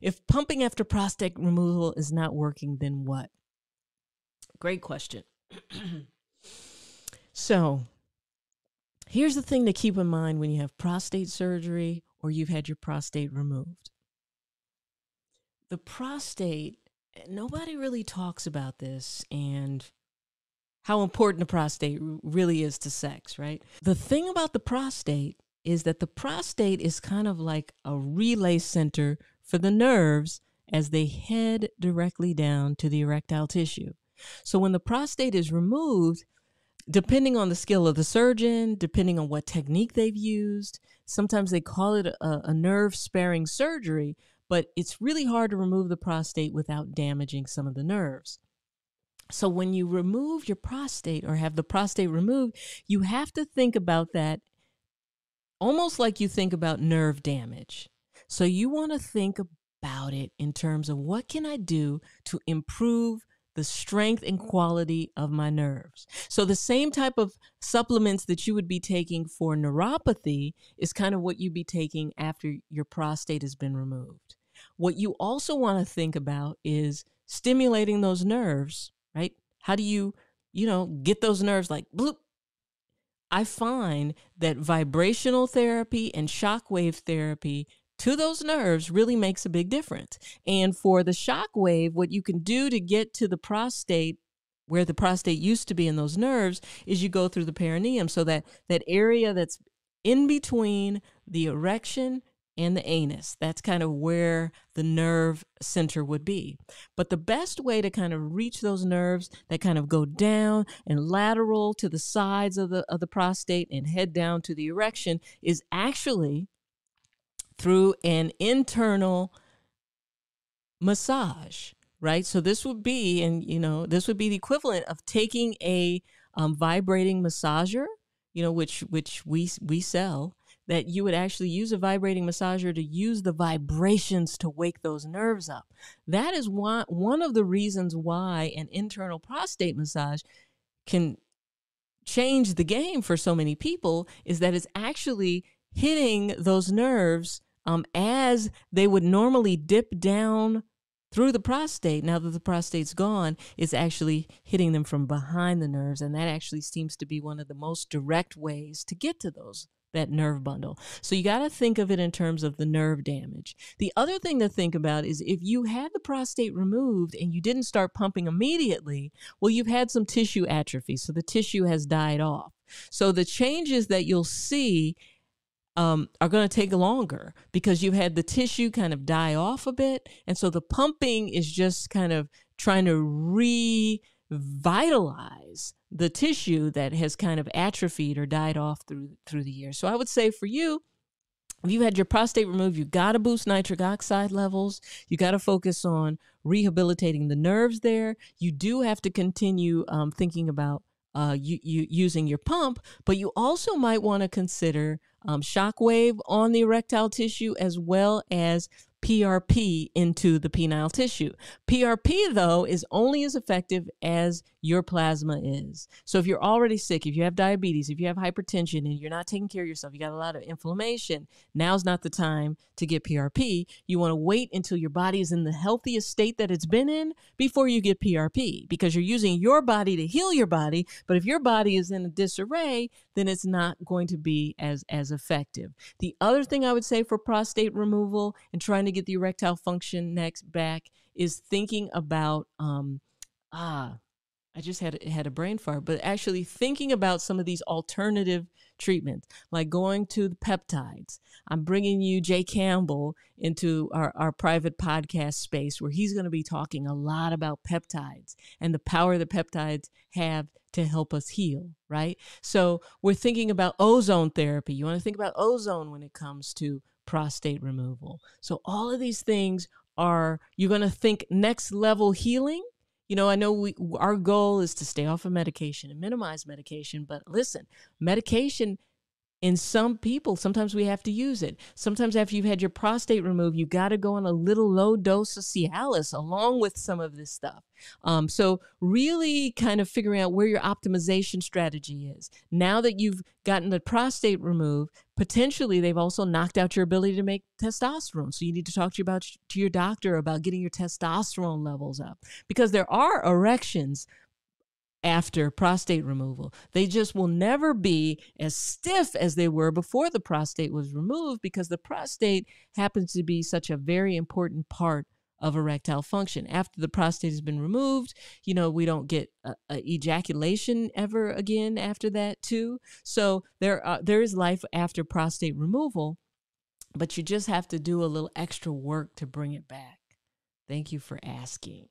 If pumping after prostate removal is not working, then what? Great question. So here's the thing to keep in mind when you have prostate surgery or you've had your prostate removed. The prostate, nobody really talks about this and how important the prostate really is to sex, right? The thing about the prostate is that the prostate is kind of like a relay center for the nerves as they head directly down to the erectile tissue. So when the prostate is removed, depending on the skill of the surgeon, depending on what technique they've used, sometimes they call it a nerve-sparing surgery, but it's really hard to remove the prostate without damaging some of the nerves. So when you remove your prostate or have the prostate removed, you have to think about that almost like you think about nerve damage. So you want to think about it in terms of what can I do to improve the strength and quality of my nerves. So the same type of supplements that you would be taking for neuropathy is kind of what you'd be taking after your prostate has been removed. What you also want to think about is stimulating those nerves, right? How do you get those nerves like bloop? I find that vibrational therapy and shockwave therapy to those nerves really makes a big difference. And for the shockwave, what you can do to get to the prostate, where the prostate used to be in those nerves, is you go through the perineum. So that area that's in between the erection and the anus, that's kind of where the nerve center would be. But the best way to kind of reach those nerves that kind of go down and lateral to the sides of the prostate and head down to the erection is actually through an internal massage, right? So this would be, this would be the equivalent of taking a vibrating massager, which we sell, that you would actually use a vibrating massager to use the vibrations to wake those nerves up. That is one of the reasons why an internal prostate massage can change the game for so many people, is that it's actually hitting those nerves as they would normally dip down through the prostate. Now that the prostate's gone, it's actually hitting them from behind the nerves. And that actually seems to be one of the most direct ways to get to that nerve bundle. So you got to think of it in terms of the nerve damage. The other thing to think about is if you had the prostate removed and you didn't start pumping immediately, well, you've had some tissue atrophy. So the tissue has died off. So the changes that you'll see are going to take longer because you've had the tissue kind of die off a bit. And so the pumping is just kind of trying to revitalize the tissue that has kind of atrophied or died off through the years. So I would say for you, if you had your prostate removed, you got to boost nitric oxide levels. You got to focus on rehabilitating the nerves there. You do have to continue thinking about you using your pump, but you also might want to consider shockwave on the erectile tissue as well as PRP into the penile tissue. PRP, though, is only as effective as your plasma is. So if you're already sick, if you have diabetes, if you have hypertension and you're not taking care of yourself, you got a lot of inflammation, now's not the time to get PRP. You want to wait until your body is in the healthiest state that it's been in before you get PRP, because you're using your body to heal your body. But if your body is in a disarray, then it's not going to be as effective. The other thing I would say for prostate removal and trying to get the erectile function back is thinking about I just had a brain fart, but actually thinking about some of these alternative treatments, like going to the peptides. I'm bringing you Jay Campbell into our private podcast space where he's going to be talking a lot about peptides and the power that peptides have to help us heal, right? So we're thinking about ozone therapy. You want to think about ozone when it comes to prostate removal. So all of these things you're going to think next level healing. I know our goal is to stay off of medication and minimize medication, but listen, medication In some people, sometimes we have to use it. Sometimes after you've had your prostate removed, you got to go on a little low dose of Cialis along with some of this stuff. So really kind of figuring out where your optimization strategy is. Now that you've gotten the prostate removed, potentially they've also knocked out your ability to make testosterone. So you need to talk to your doctor about getting your testosterone levels up, because there are erections after prostate removal. They just will never be as stiff as they were before the prostate was removed, because the prostate happens to be such a very important part of erectile function. After the prostate has been removed, we don't get ejaculation ever again after that too. So there is life after prostate removal, but you just have to do a little extra work to bring it back. Thank you for asking.